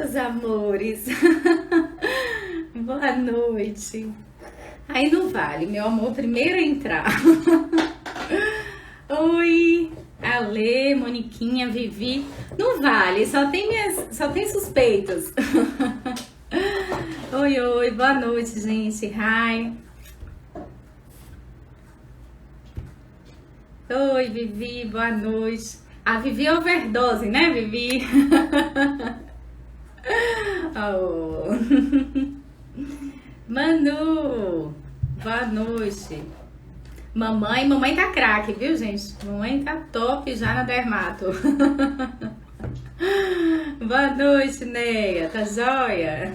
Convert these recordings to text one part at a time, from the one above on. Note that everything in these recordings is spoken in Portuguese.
Meus amores, boa noite. Aí não vale, meu amor, primeiro entrar. Oi, Ale, Moniquinha, Vivi. Não vale, só tem suspeitos. Oi, boa noite, gente. Hi. Oi, Vivi, boa noite. A Vivi é overdose, né, Vivi? Oh. Manu, boa noite. Mamãe tá craque, viu, gente? Mamãe tá top já na dermato. Boa noite, Neia, tá joia?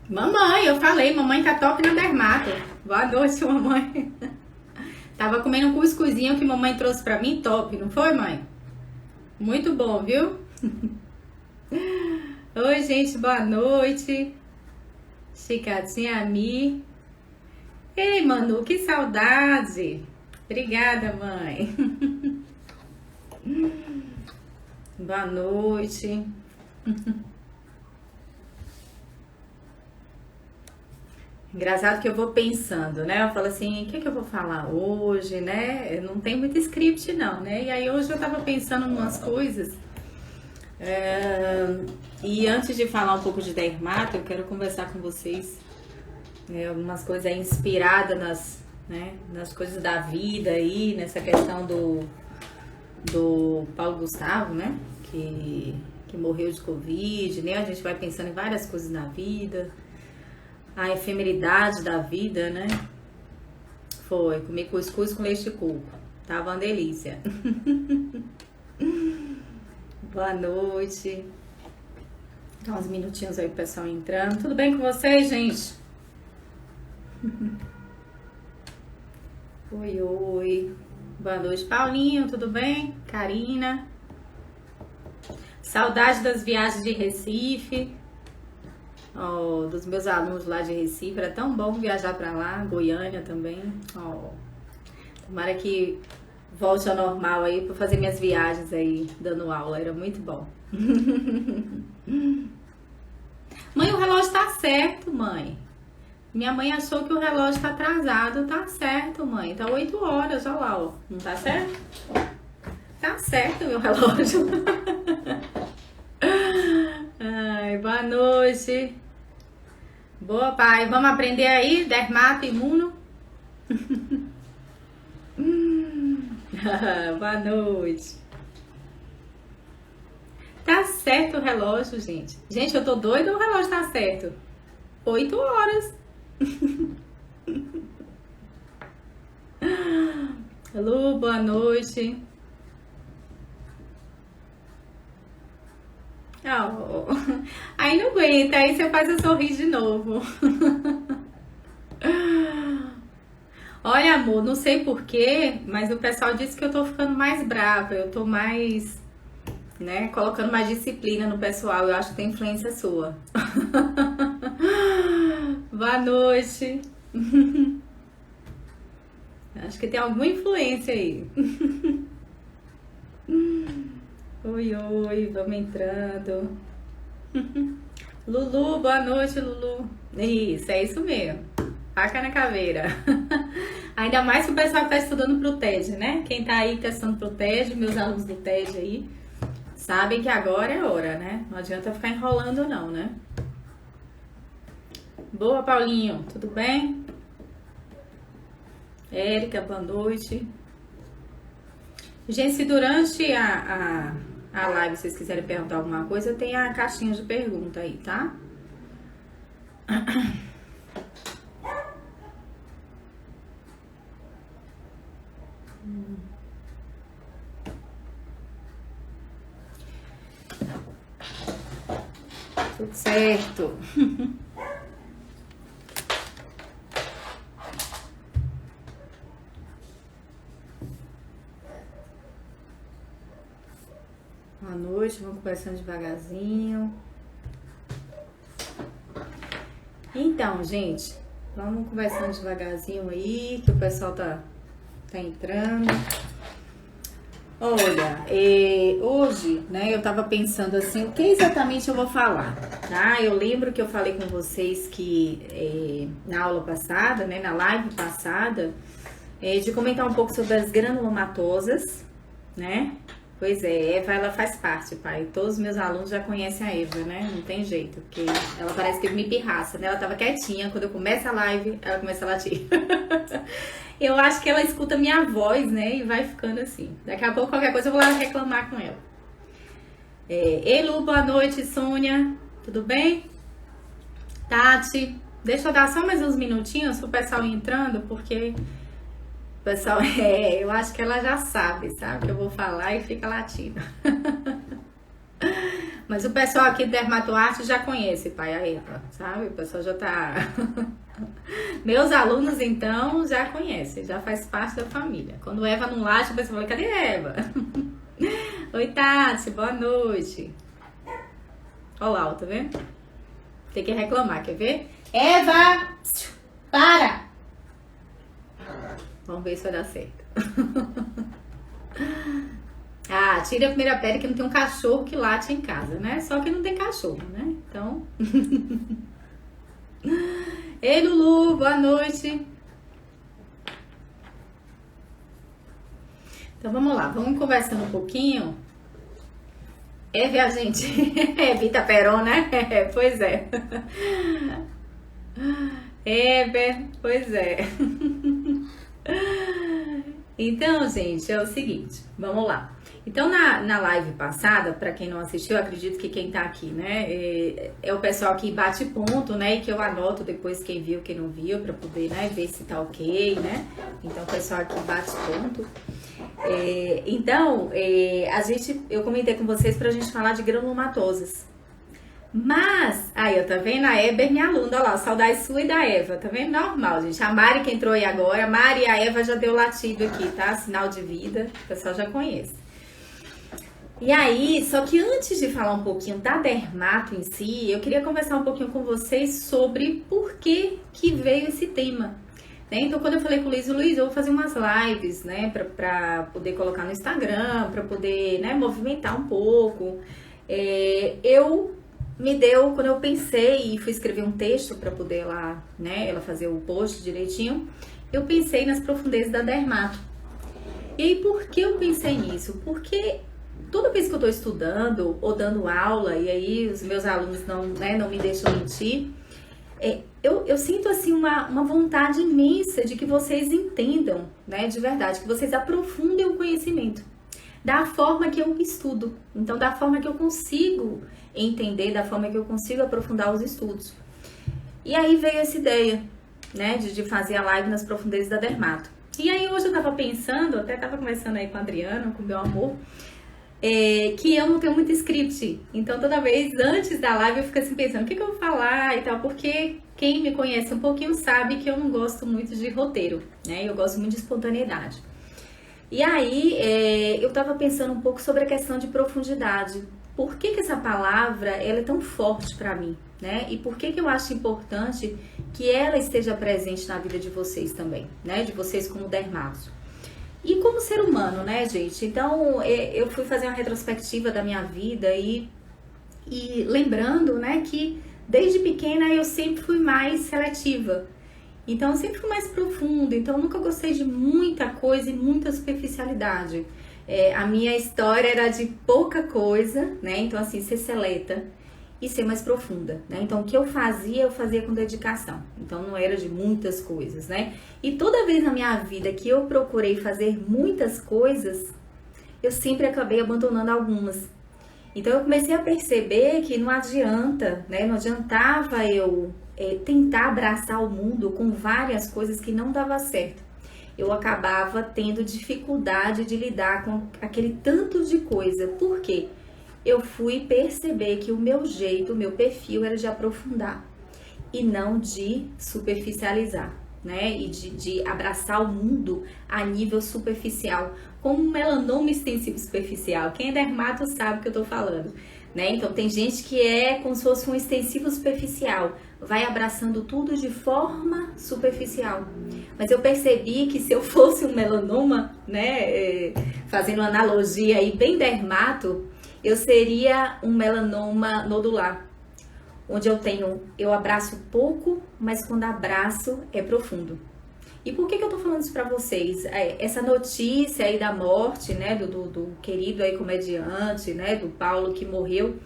Mamãe, eu falei, mamãe tá top na dermato. Boa noite, mamãe. Tava comendo um cuscuzinho que mamãe trouxe pra mim, top, não foi, mãe? Muito bom, viu? Oi, gente, boa noite. Chicadinha Mi. Ei, Manu, que saudade. Obrigada, mãe. Boa noite. Engraçado que eu vou pensando, né? Eu falo assim, o que eu vou falar hoje, né? Não tem muito script não, né? E aí hoje eu tava pensando em umas coisas. E antes de falar um pouco de dermato, eu quero conversar com vocês algumas coisas aí inspiradas nas coisas da vida aí, nessa questão do Paulo Gustavo, né? Que morreu de Covid, né? A gente vai pensando em várias coisas na vida. A efemeridade da vida, né? Foi, comi cuscuz com leite de coco. Tava uma delícia. Boa noite. Dá uns minutinhos aí pro pessoal entrando. Tudo bem com vocês, gente? Oi. Boa noite, Paulinho, tudo bem? Karina. Saudade das viagens de Recife. Oh, dos meus alunos lá de Recife, era tão bom viajar pra lá, Goiânia também. Oh, tomara que volte ao normal aí pra fazer minhas viagens aí, dando aula, era muito bom. Mãe, o relógio tá certo, mãe. Minha mãe achou que o relógio tá atrasado, tá certo, mãe. Tá 8 horas, olha lá, ó. Não tá certo? Tá certo, meu relógio. Ai, boa noite. Boa, pai. Vamos aprender aí? Dermato, imuno? Boa noite. Tá certo o relógio, gente. Gente, eu tô doida ou o relógio tá certo? 8 horas. Alô, boa noite. Oh. Aí não aguenta, aí você faz eu sorrir de novo. Olha, amor, não sei porquê, mas o pessoal disse que eu tô ficando mais brava, eu tô mais, né, colocando mais disciplina no pessoal, eu acho que tem influência sua. Boa noite. Acho que tem alguma influência aí. Oi, vamos entrando. Lulu, boa noite, Lulu. Isso, é isso mesmo. Faca na caveira. Ainda mais que o pessoal que tá estudando pro TED, né? Quem tá aí testando pro TED, meus alunos do TED aí, sabem que agora é hora, né? Não adianta ficar enrolando não, né? Boa, Paulinho, tudo bem? Érica, boa noite. Gente, se durante a live vocês quiserem perguntar alguma coisa, tem a caixinha de pergunta aí, tá? Tudo certo. Boa noite, vamos conversando devagarzinho. Então, gente, vamos conversando devagarzinho aí, que o pessoal tá entrando. Olha, hoje, né, eu tava pensando assim, o que exatamente eu vou falar, tá? Eu lembro que eu falei com vocês que na aula passada, né, na live passada, de comentar um pouco sobre as granulomatosas, né? Pois é, Eva, ela faz parte, pai. Todos os meus alunos já conhecem a Eva, né? Não tem jeito, porque ela parece que me pirraça, né? Ela tava quietinha, quando eu começo a live, ela começa a latir. Eu acho que ela escuta minha voz, né? E vai ficando assim. Daqui a pouco, qualquer coisa, eu vou lá reclamar com ela. Ei, Lu, boa noite, Sônia. Tudo bem? Tati, deixa eu dar só mais uns minutinhos pro pessoal ir entrando, porque o pessoal, eu acho que ela já sabe que eu vou falar e fica latindo. Mas o pessoal aqui do Dermatoarte já conhece, pai, a Eva, sabe? O pessoal já tá... Meus alunos, então, já conhecem, já faz parte da família. Quando Eva não late, o pessoal fala, cadê Eva? Oi, Tati, boa noite. Olha lá, tá vendo? Tem que reclamar, quer ver? Eva, para! Vamos ver se vai dar certo. Ah, tira a primeira pele que não tem um cachorro que late em casa, né? Só que não tem cachorro, né? Então... Ei, Lulu, boa noite. Então, vamos lá. Vamos conversando um pouquinho. Ver a gente. Vita Peron, né? Pois é. Pois é. Então, gente, é o seguinte. Vamos lá. Então, na live passada, para quem não assistiu, eu acredito que quem tá aqui, né, é o pessoal que bate ponto, né, e que eu anoto depois quem viu, quem não viu, para poder, né, ver se tá ok, né. Então, o pessoal aqui bate ponto. Então, eu comentei com vocês pra gente falar de granulomatosas. Mas, aí, ó, tá vendo? A Eber, minha aluna, olha lá, saudade sua e da Eva, tá vendo? Normal, gente. A Mari que entrou aí agora, a Mari e a Eva já deu latido aqui, tá? Sinal de vida, o pessoal já conhece. E aí, só que antes de falar um pouquinho da dermato em si, eu queria conversar um pouquinho com vocês sobre por que veio esse tema. Né? Então, quando eu falei com o Luiz, eu vou fazer umas lives, né, pra poder colocar no Instagram, pra poder, né, movimentar um pouco. Quando eu pensei e fui escrever um texto pra poder lá, né, ela fazer o post direitinho, eu pensei nas profundezas da dermato. E aí, por que eu pensei nisso? Porque toda vez que eu tô estudando ou dando aula, e aí os meus alunos não me deixam mentir, eu sinto assim uma vontade imensa de que vocês entendam, né, de verdade, que vocês aprofundem o conhecimento da forma que eu estudo, então da forma que eu consigo entender, da forma que eu consigo aprofundar os estudos. E aí veio essa ideia, né, de fazer a live nas profundezas da dermato. E aí hoje eu tava pensando, até tava conversando aí com a Adriana, com o meu amor, que eu não tenho muito script. Então toda vez antes da live eu fico assim pensando, o que eu vou falar e tal, porque quem me conhece um pouquinho sabe que eu não gosto muito de roteiro, né? Eu gosto muito de espontaneidade. E aí eu tava pensando um pouco sobre a questão de profundidade. Por que essa palavra ela é tão forte para mim, né? E por que eu acho importante que ela esteja presente na vida de vocês também, né? De vocês como dermatos. E como ser humano, né, gente? Então, eu fui fazer uma retrospectiva da minha vida e lembrando, né, que desde pequena eu sempre fui mais seletiva. Então, eu sempre fui mais profunda. Então, eu nunca gostei de muita coisa e muita superficialidade. A minha história era de pouca coisa, né? Então, assim, ser seleta e ser mais profunda, né? Então, o que eu fazia com dedicação. Então, não era de muitas coisas, né? E toda vez na minha vida que eu procurei fazer muitas coisas, eu sempre acabei abandonando algumas. Então, eu comecei a perceber que não adianta, né? Não adiantava eu tentar abraçar o mundo com várias coisas que não dava certo. Eu acabava tendo dificuldade de lidar com aquele tanto de coisa. Por quê? Eu fui perceber que o meu jeito, o meu perfil era de aprofundar e não de superficializar, né? E de abraçar o mundo a nível superficial, como um melanoma extensivo superficial. Quem é dermato sabe o que eu tô falando, né? Então tem gente que é como se fosse um extensivo superficial, vai abraçando tudo de forma superficial. Mas eu percebi que se eu fosse um melanoma, né, fazendo uma analogia aí bem dermato, eu seria um melanoma nodular, onde eu abraço pouco, mas quando abraço é profundo. E por que eu tô falando isso pra vocês? Essa notícia aí da morte, né, do querido aí comediante, né, do Paulo, que morreu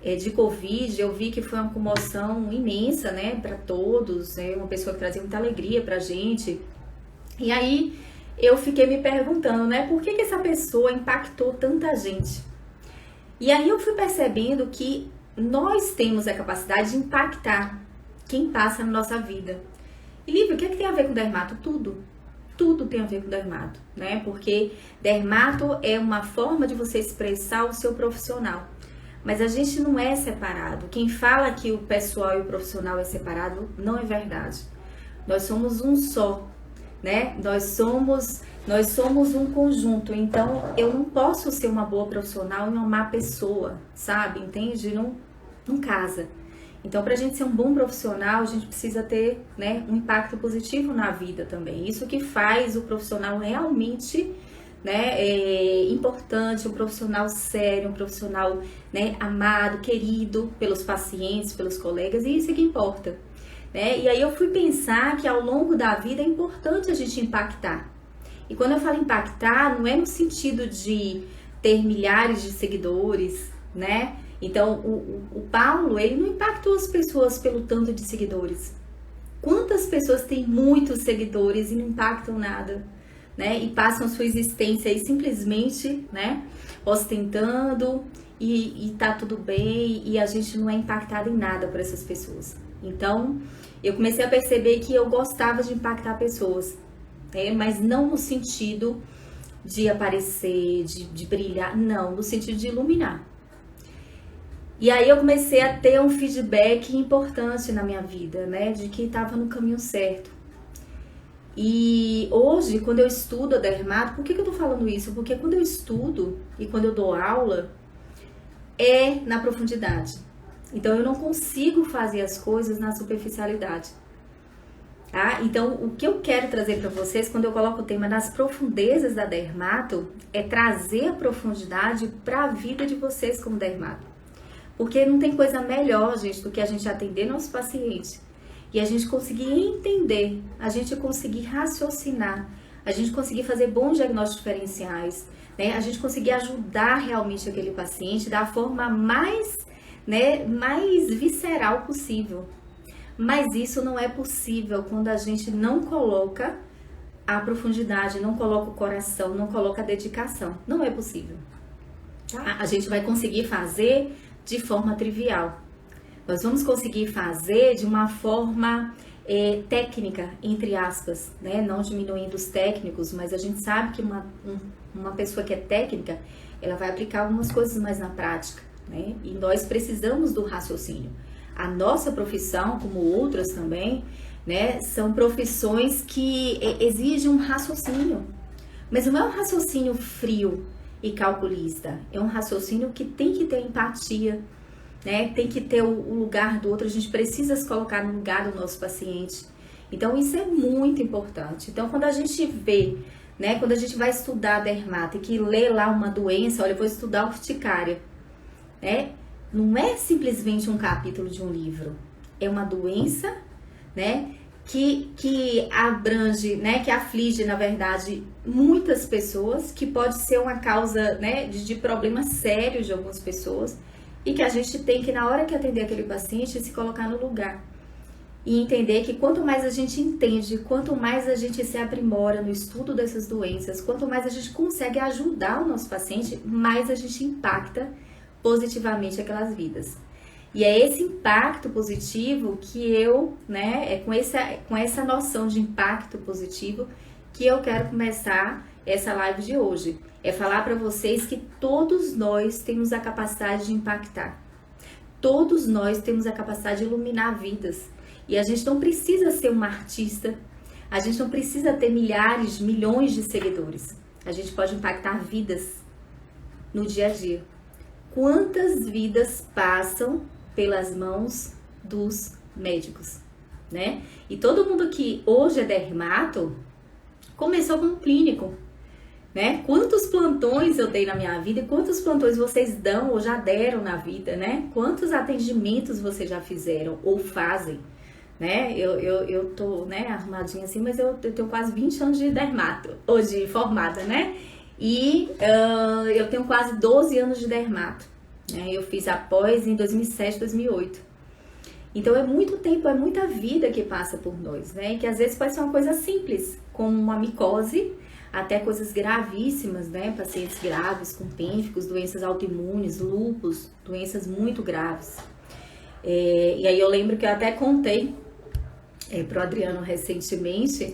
de Covid, eu vi que foi uma comoção imensa, né, pra todos, uma pessoa que trazia muita alegria pra gente. E aí eu fiquei me perguntando, né, por que essa pessoa impactou tanta gente? E aí eu fui percebendo que nós temos a capacidade de impactar quem passa na nossa vida. E Lívia, o que tem a ver com dermato? Tudo. Tudo tem a ver com dermato, né? Porque dermato é uma forma de você expressar o seu profissional. Mas a gente não é separado. Quem fala que o pessoal e o profissional é separado, não é verdade. Nós somos um só, né? Nós somos um conjunto. Então, eu não posso ser uma boa profissional e uma má pessoa, sabe? Entende? Não casa. Então, para a gente ser um bom profissional, a gente precisa ter, né, um impacto positivo na vida também. Isso que faz o profissional realmente, né, importante, um profissional sério, um profissional, né, amado, querido pelos pacientes, pelos colegas, e isso é que importa, né? E aí eu fui pensar que ao longo da vida é importante a gente impactar. E quando eu falo impactar, não é no sentido de ter milhares de seguidores, né? Então, o Paulo, ele não impactou as pessoas pelo tanto de seguidores. Quantas pessoas têm muitos seguidores e não impactam nada, né? E passam a sua existência aí simplesmente, né, ostentando e tá tudo bem e a gente não é impactado em nada por essas pessoas. Então, eu comecei a perceber que eu gostava de impactar pessoas, né? Mas não no sentido de aparecer, de brilhar, não, no sentido de iluminar. E aí eu comecei a ter um feedback importante na minha vida, né, de que estava no caminho certo. E hoje, quando eu estudo a dermato, por que eu tô falando isso? Porque quando eu estudo e quando eu dou aula, é na profundidade. Então eu não consigo fazer as coisas na superficialidade. Tá? Então o que eu quero trazer para vocês, quando eu coloco o tema das profundezas da dermato, é trazer a profundidade para a vida de vocês como dermato. Porque não tem coisa melhor, gente, do que a gente atender nosso paciente e a gente conseguir entender, a gente conseguir raciocinar, a gente conseguir fazer bons diagnósticos diferenciais, né? A gente conseguir ajudar realmente aquele paciente da forma mais, né, mais visceral possível. Mas isso não é possível quando a gente não coloca a profundidade, não coloca o coração, não coloca a dedicação. Não é possível. Tá? A gente vai conseguir fazer de forma trivial. Nós vamos conseguir fazer de uma forma técnica, entre aspas, né? Não diminuindo os técnicos, mas a gente sabe que uma pessoa que é técnica, ela vai aplicar algumas coisas mais na prática, né? E nós precisamos do raciocínio. A nossa profissão, como outras também, né, são profissões que exigem um raciocínio. Mas não é um raciocínio frio e calculista, é um raciocínio que tem que ter empatia, né? Tem que ter o lugar do outro, a gente precisa se colocar no lugar do nosso paciente. Então isso é muito importante. Então quando a gente vê, né, quando a gente vai estudar dermato e que lê lá uma doença, olha, eu vou estudar urticária, né? Não é simplesmente um capítulo de um livro, é uma doença, né, que abrange, né, que aflige, na verdade, muitas pessoas, que pode ser uma causa, né, de problemas sérios de algumas pessoas, e que a gente tem que, na hora que atender aquele paciente, se colocar no lugar. E entender que quanto mais a gente entende, quanto mais a gente se aprimora no estudo dessas doenças, quanto mais a gente consegue ajudar o nosso paciente, mais a gente impacta positivamente aquelas vidas. E é esse impacto positivo que eu, né, com essa noção de impacto positivo que eu quero começar essa live de hoje. É falar para vocês que todos nós temos a capacidade de impactar. Todos nós temos a capacidade de iluminar vidas. E a gente não precisa ser um artista, a gente não precisa ter milhares, milhões de seguidores. A gente pode impactar vidas no dia a dia. Quantas vidas passam pelas mãos dos médicos? né? E todo mundo que hoje é dermato começou como clínico, né? Quantos plantões eu dei na minha vida e quantos plantões vocês dão ou já deram na vida, né? Quantos atendimentos vocês já fizeram ou fazem, né? Eu tô, né, arrumadinha assim, mas eu tenho quase 20 anos de dermato, ou de formada, né? E eu tenho quase 12 anos de dermato, né? Eu fiz a pós em 2007, 2008. Então é muito tempo, é muita vida que passa por nós, né? E que às vezes pode ser uma coisa simples, como uma micose, até coisas gravíssimas, né? Pacientes graves com pênficos, doenças autoimunes, lúpus, doenças muito graves. E aí eu lembro que eu até contei pro Adriano recentemente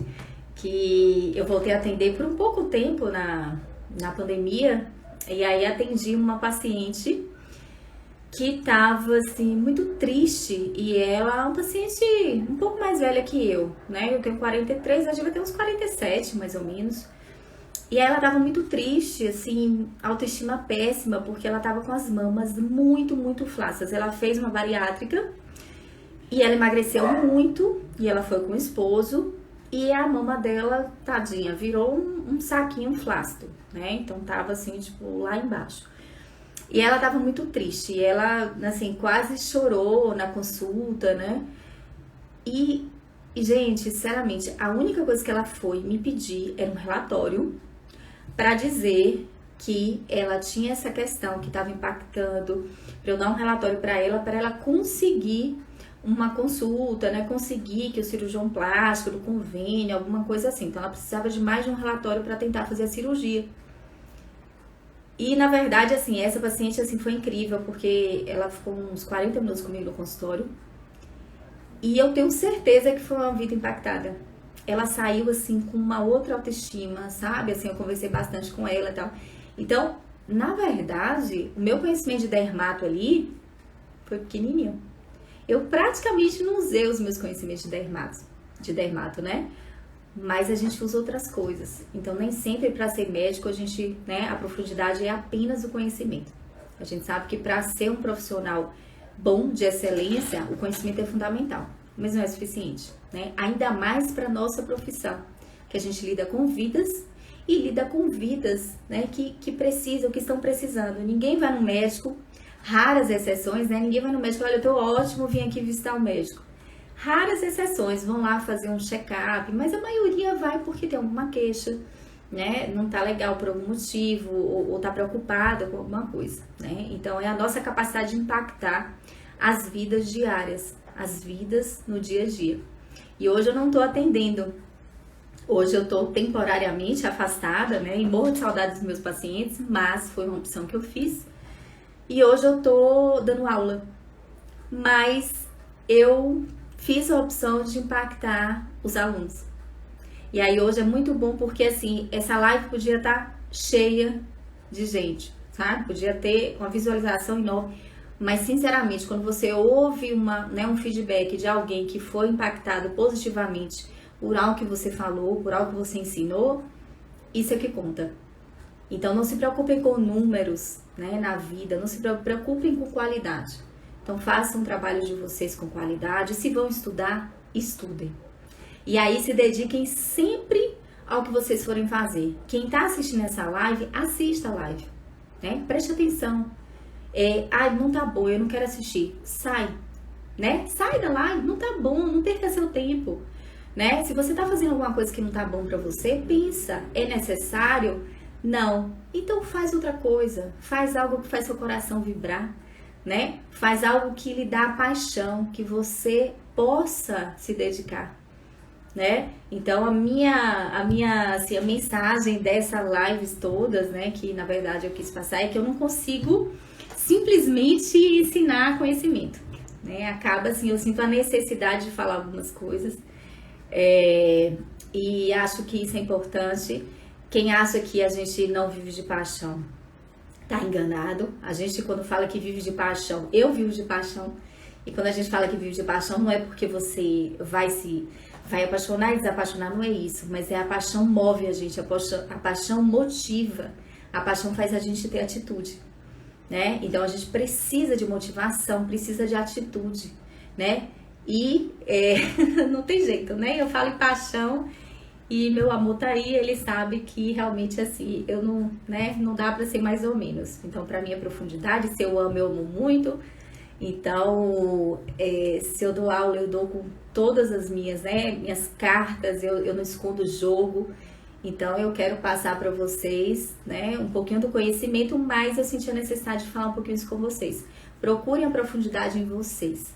que eu voltei a atender por um pouco tempo na pandemia, e aí atendi uma paciente que tava, assim, muito triste, e ela é uma paciente um pouco mais velha que eu, né? Eu tenho 43, ela devia ter uns 47, mais ou menos. E ela tava muito triste, assim, autoestima péssima, porque ela tava com as mamas muito, muito flácidas. Ela fez uma bariátrica e ela emagreceu muito, e ela foi com o esposo, e a mama dela, tadinha, virou um saquinho flácido, né? Então tava assim, tipo, lá embaixo. E ela tava muito triste, e ela, assim, quase chorou na consulta, né? E, gente, sinceramente, a única coisa que ela foi me pedir era um relatório para dizer que ela tinha essa questão que estava impactando, para eu dar um relatório para ela conseguir uma consulta, né? Conseguir que o cirurgião plástico do convênio, alguma coisa assim. Então ela precisava de mais de um relatório para tentar fazer a cirurgia. E na verdade, assim, essa paciente assim foi incrível, porque ela ficou uns 40 minutos comigo no consultório. E eu tenho certeza que foi uma vida impactada. Ela saiu assim com uma outra autoestima, sabe? Assim, eu conversei bastante com ela e tal. Então, na verdade, o meu conhecimento de dermato ali foi pequenininho. Eu praticamente não usei os meus conhecimentos de dermato, né? Mas a gente usa outras coisas. Então, nem sempre para ser médico, a gente, né, a profundidade é apenas o conhecimento. A gente sabe que para ser um profissional bom, de excelência, o conhecimento é fundamental, mas não é suficiente, né? Ainda mais para nossa profissão, que a gente lida com vidas e lida com vidas, né, que precisam, que estão precisando. Ninguém vai no médico, raras exceções, né? Ninguém vai no médico, olha, eu tô ótimo, vim aqui visitar o médico. Raras exceções vão lá fazer um check-up, mas a maioria vai porque tem alguma queixa, né? Não tá legal por algum motivo, ou tá preocupada com alguma coisa, né? Então é a nossa capacidade de impactar as vidas diárias, as vidas no dia a dia. E hoje eu não tô atendendo, hoje eu tô temporariamente afastada, né? E morro de saudade dos meus pacientes, mas foi uma opção que eu fiz. E hoje eu tô dando aula, mas eu fiz a opção de impactar os alunos. E aí hoje é muito bom porque assim, essa live podia estar cheia de gente, sabe? Podia ter uma visualização enorme, mas sinceramente, quando você ouve um feedback de alguém que foi impactado positivamente por algo que você falou, por algo que você ensinou, isso é que conta. Então não se preocupem com números, né, na vida, não se preocupem com qualidade. Então façam um trabalho de vocês com qualidade. Se vão estudar, estudem. E aí se dediquem sempre ao que vocês forem fazer. Quem está assistindo essa live, assista a live, né? Preste atenção. Não tá bom, eu não quero assistir. Sai, né? Sai da live, não tá bom, não perca seu tempo, né? Se você tá fazendo alguma coisa que não tá bom para você, pensa, é necessário? Não. Então faz outra coisa, faz algo que faz seu coração vibrar, né? Faz algo que lhe dá paixão, que você possa se dedicar, né? Então a mensagem dessas lives todas, né, que na verdade eu quis passar é que eu não consigo simplesmente ensinar conhecimento, né? Acaba assim, eu sinto a necessidade de falar algumas coisas, e acho que isso é importante. Quem acha que a gente não vive de paixão tá enganado. A gente, quando fala que vive de paixão, eu vivo de paixão. E quando a gente fala que vive de paixão, não é porque você vai apaixonar e desapaixonar, não é isso. Mas a paixão move a gente, a paixão motiva. A paixão faz a gente ter atitude, né? Então a gente precisa de motivação, precisa de atitude, né? E não tem jeito, né? Eu falo em paixão e meu amor tá aí, ele sabe que realmente assim, eu não, né, não dá pra ser mais ou menos. Então, pra mim é profundidade, se eu amo muito. Então, se eu dou aula, eu dou com todas as minhas, né, minhas cartas, eu não escondo o jogo. Então, eu quero passar para vocês, né, um pouquinho do conhecimento, mas eu senti a necessidade de falar um pouquinho isso com vocês. Procurem a profundidade em vocês,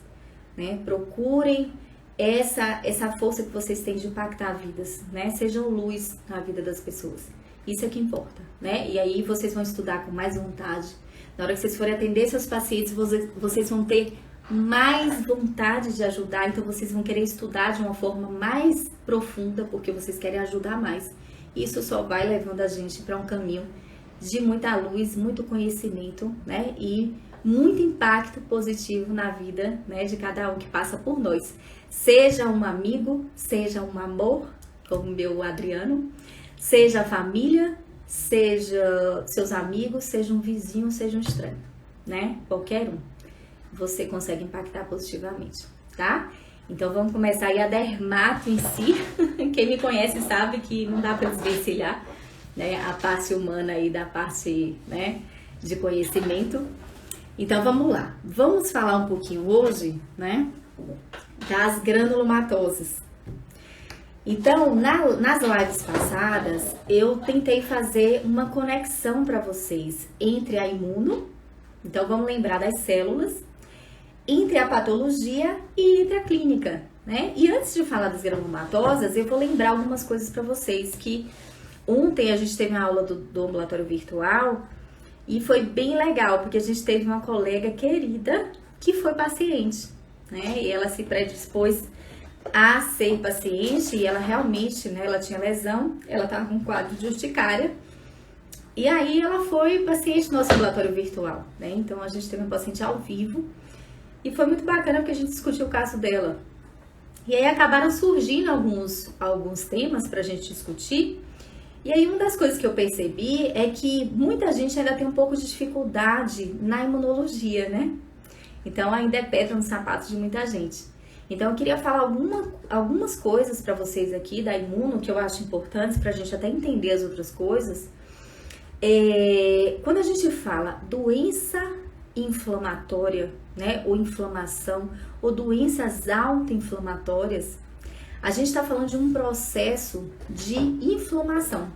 né? Procurem essa força que vocês têm de impactar vidas, né? Sejam luz na vida das pessoas. Isso é que importa, né? E aí vocês vão estudar com mais vontade. Na hora que vocês forem atender seus pacientes, vocês vão ter mais vontade de ajudar, então vocês vão querer estudar de uma forma mais profunda, porque vocês querem ajudar mais. Isso só vai levando a gente para um caminho de muita luz, muito conhecimento, né? E muito impacto positivo na vida, né, de cada um que passa por nós. Seja um amigo, seja um amor, como o meu Adriano, seja a família, seja seus amigos, seja um vizinho, seja um estranho, né? Qualquer um, você consegue impactar positivamente, tá? Então vamos começar aí a dermato em si. Quem me conhece sabe que não dá para desvencilhar, né, a parte humana aí da parte, né, de conhecimento. Então vamos lá. Vamos falar um pouquinho hoje, né, das granulomatoses. Então, nas lives passadas, eu tentei fazer uma conexão para vocês entre a imuno, então vamos lembrar das células, entre a patologia e entre a clínica, né? E antes de falar das granulomatosas, eu vou lembrar algumas coisas para vocês, que ontem a gente teve uma aula do ambulatório virtual e foi bem legal, porque a gente teve uma colega querida que foi paciente, né? E ela se predispôs a ser paciente e ela realmente, né, ela tinha lesão, ela estava com um quadro de urticária e aí ela foi paciente no nosso ambulatório virtual, né? Então a gente teve uma paciente ao vivo e foi muito bacana porque a gente discutiu o caso dela. E aí acabaram surgindo alguns temas pra gente discutir. E aí uma das coisas que eu percebi é que muita gente ainda tem um pouco de dificuldade na imunologia, né? Então ainda é pedra no sapato de muita gente. Então eu queria falar algumas coisas para vocês aqui da imuno que eu acho importantes pra gente até entender as outras coisas. Quando a gente fala doença inflamatória, né, ou inflamação, ou doenças autoinflamatórias, a gente está falando de um processo de inflamação.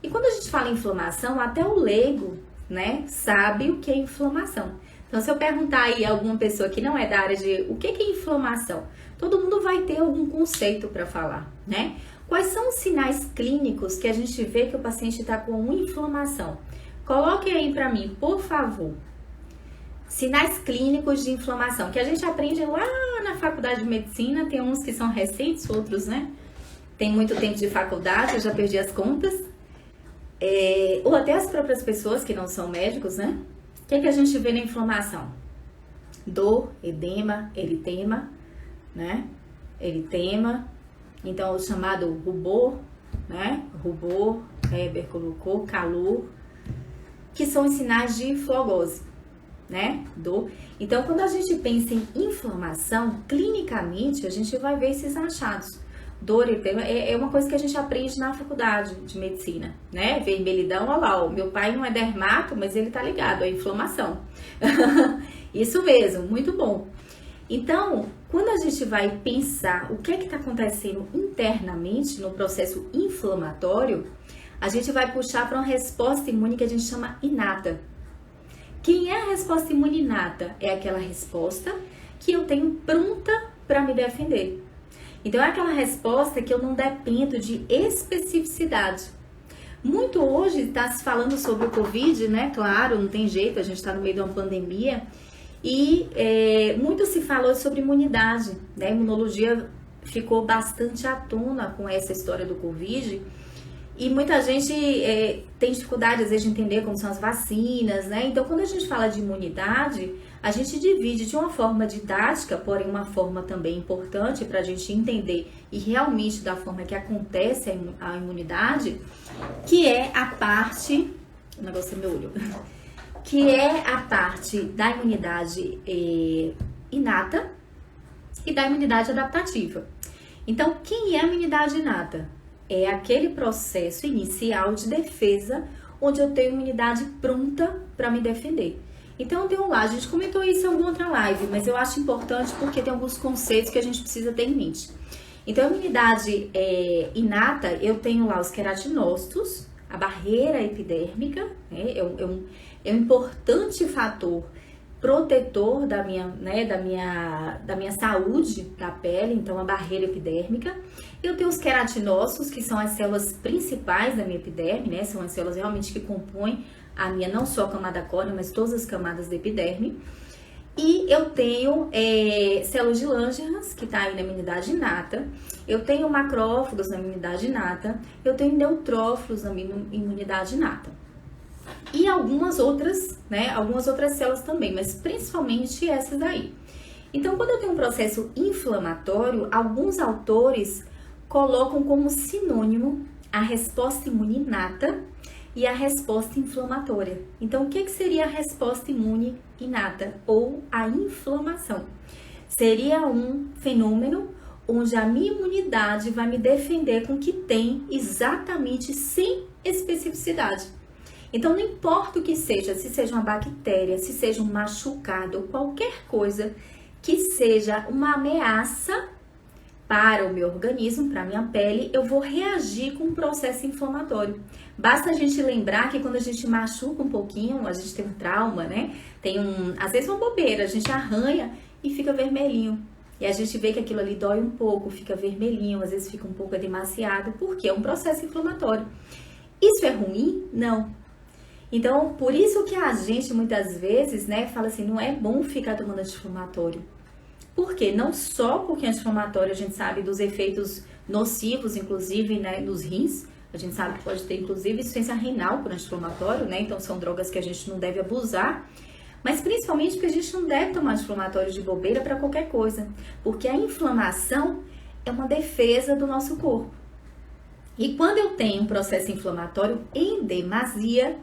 E quando a gente fala em inflamação, até o leigo, né, sabe o que é inflamação. Então, se eu perguntar aí a alguma pessoa que não é da área de o que é inflamação, todo mundo vai ter algum conceito para falar, né? Quais são os sinais clínicos que a gente vê que o paciente está com uma inflamação? Coloque aí para mim, por favor. Sinais clínicos de inflamação, que a gente aprende lá na faculdade de medicina, tem uns que são recentes, outros, né? Tem muito tempo de faculdade, eu já perdi as contas. Ou até as próprias pessoas que não são médicos, né? O que a gente vê na inflamação? Dor, edema, eritema, né? Eritema, então o chamado rubor, né? Rubor, Heber colocou, calor, que são os sinais de flogose, né? Dor. Então, quando a gente pensa em inflamação, clinicamente a gente vai ver esses achados. Dor, eritema, é uma coisa que a gente aprende na faculdade de medicina, né? Vermelhidão, olha lá, o meu pai não é dermato, mas ele tá ligado, é inflamação. Isso mesmo, muito bom. Então, quando a gente vai pensar o que é que tá acontecendo internamente no processo inflamatório, a gente vai puxar para uma resposta imune que a gente chama inata. Quem é a resposta imune inata? É aquela resposta que eu tenho pronta para me defender. Então, é aquela resposta que eu não dependo de especificidade. Muito hoje está se falando sobre o Covid, né? Claro, não tem jeito, a gente está no meio de uma pandemia. E muito se falou sobre imunidade, né? A imunologia ficou bastante à tona com essa história do Covid. E muita gente tem dificuldade, às vezes, de entender como são as vacinas, né? Então, quando a gente fala de imunidade, a gente divide de uma forma didática, porém uma forma também importante para a gente entender e realmente da forma que acontece a imunidade, que é a parte... O negócio é meu olho. Que é a parte da imunidade inata, e da imunidade adaptativa. Então, quem é a imunidade inata? É aquele processo inicial de defesa onde eu tenho imunidade pronta para me defender. Então, tem um lá, a gente comentou isso em alguma outra live, mas eu acho importante porque tem alguns conceitos que a gente precisa ter em mente. Então, a imunidade inata, eu tenho lá os queratinócitos, a barreira epidérmica, né, é um importante fator protetor da minha saúde da pele, então a barreira epidérmica. Eu tenho os queratinócitos, que são as células principais da minha epiderme, né? São as células realmente que compõem a minha, não só a camada córnea, mas todas as camadas da epiderme. E eu tenho células de Langerhans, que está aí na imunidade inata. Eu tenho macrófagos na imunidade inata. Eu tenho neutrófilos na imunidade inata. E algumas outras, né? Algumas outras células também, mas principalmente essas daí. Então, quando eu tenho um processo inflamatório, alguns autores colocam como sinônimo a resposta imune inata e a resposta inflamatória. Então, o que seria a resposta imune inata ou a inflamação? Seria um fenômeno onde a minha imunidade vai me defender com o que tem exatamente sem especificidade. Então, não importa o que seja, se seja uma bactéria, se seja um machucado, qualquer coisa que seja uma ameaça para o meu organismo, para a minha pele, eu vou reagir com um processo inflamatório. Basta a gente lembrar que quando a gente machuca um pouquinho, a gente tem um trauma, né? Às vezes uma bobeira, a gente arranha e fica vermelhinho. E a gente vê que aquilo ali dói um pouco, fica vermelhinho, às vezes fica um pouco demasiado, porque é um processo inflamatório. Isso é ruim? Não. Então, por isso que a gente muitas vezes, né, fala assim, não é bom ficar tomando anti-inflamatório. Por quê? Não só porque anti-inflamatório a gente sabe dos efeitos nocivos, inclusive, né, nos rins. A gente sabe que pode ter, inclusive, insuficiência renal por anti-inflamatório, né? Então, são drogas que a gente não deve abusar. Mas, principalmente, porque a gente não deve tomar anti-inflamatório de bobeira para qualquer coisa. Porque a inflamação é uma defesa do nosso corpo. E quando eu tenho um processo inflamatório em demasia,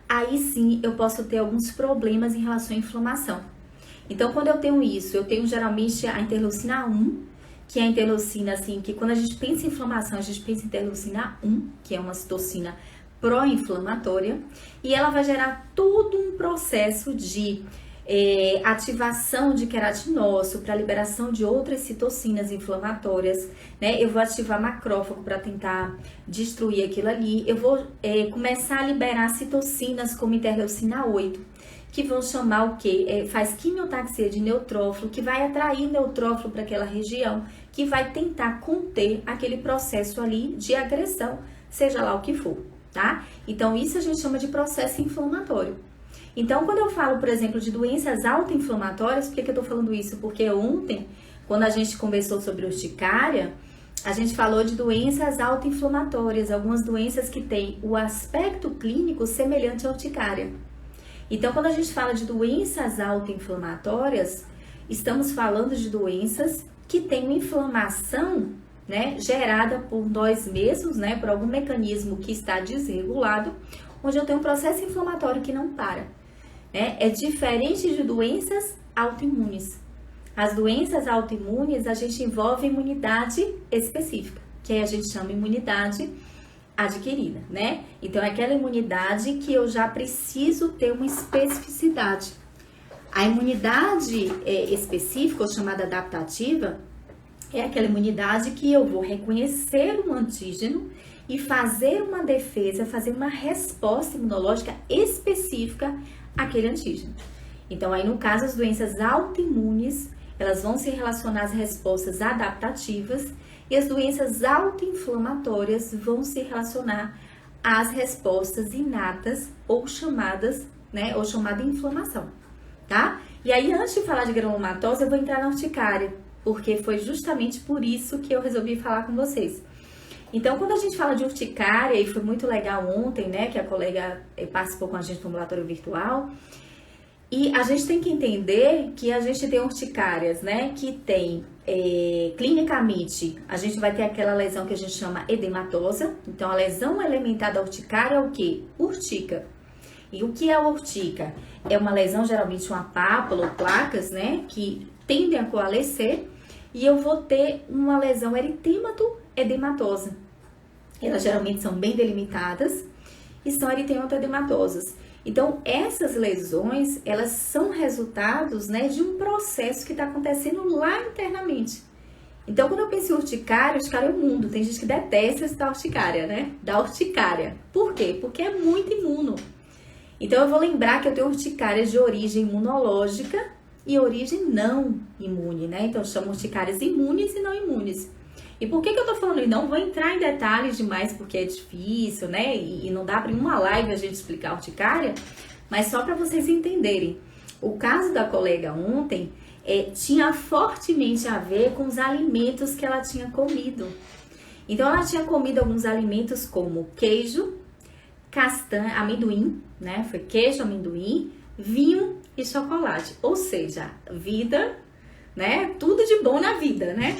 aí sim eu posso ter alguns problemas em relação à inflamação. Então, quando eu tenho isso, eu tenho geralmente a interleucina 1, que é a interleucina, assim, que quando a gente pensa em inflamação, a gente pensa em interleucina 1, que é uma citocina pró-inflamatória, e ela vai gerar todo um processo de ativação de queratinócito para liberação de outras citocinas inflamatórias, né? Eu vou ativar macrófago para tentar destruir aquilo ali. Eu vou começar a liberar citocinas como interleucina 8, que vão chamar o quê? Faz quimiotaxia de neutrófilo, que vai atrair neutrófilo para aquela região, que vai tentar conter aquele processo ali de agressão, seja lá o que for, tá? Então, isso a gente chama de processo inflamatório. Então, quando eu falo, por exemplo, de doenças autoinflamatórias, por que eu tô falando isso? Porque ontem, quando a gente conversou sobre urticária, a gente falou de doenças autoinflamatórias, algumas doenças que têm o aspecto clínico semelhante à urticária. Então, quando a gente fala de doenças autoinflamatórias, estamos falando de doenças que têm uma inflamação, né, gerada por nós mesmos, né, por algum mecanismo que está desregulado, onde eu tenho um processo inflamatório que não para. Né? É diferente de doenças autoimunes. As doenças autoimunes, a gente envolve imunidade específica, que aí a gente chama imunidade adquirida, né? Então, é aquela imunidade que eu já preciso ter uma especificidade. A imunidade específica, ou chamada adaptativa, é aquela imunidade que eu vou reconhecer um antígeno e fazer uma defesa, fazer uma resposta imunológica específica àquele antígeno. Então, aí no caso, as doenças autoimunes, elas vão se relacionar às respostas adaptativas e as doenças autoinflamatórias vão se relacionar às respostas inatas ou chamadas, né, ou chamada inflamação, tá? E aí, antes de falar de granulomatose, eu vou entrar na urticária, porque foi justamente por isso que eu resolvi falar com vocês. Então, quando a gente fala de urticária, e foi muito legal ontem, né, que a colega participou com a gente do ambulatório virtual, e a gente tem que entender que a gente tem urticárias, né, que tem, clinicamente, a gente vai ter aquela lesão que a gente chama edematosa. Então, a lesão elementar da urticária é o quê? Urtica. E o que é a urtica? É uma lesão, geralmente uma pápula ou placas, né, que tendem a coalescer. e eu vou ter uma lesão eritemato-edematosa. Elas geralmente são bem delimitadas e são eritemato-edematosas. Então, essas lesões, elas são resultados, né, de um processo que está acontecendo lá internamente. Então, quando eu penso em urticária é o mundo. Tem gente que detesta essa urticária, né? Da urticária. Por quê? Porque é muito imuno. Então, eu vou lembrar que eu tenho urticária de origem imunológica e origem não imune, né? Então, eu chamo urticárias imunes e não imunes. E por que eu tô falando isso? Não vou entrar em detalhes demais, porque é difícil, né? E não dá para em uma live a gente explicar a urticária, mas só para vocês entenderem. O caso da colega ontem tinha fortemente a ver com os alimentos que ela tinha comido. Então, ela tinha comido alguns alimentos como queijo, castanha, amendoim, né? Foi queijo, amendoim, vinho e chocolate. Ou seja, vida, né? Tudo de bom na vida, né?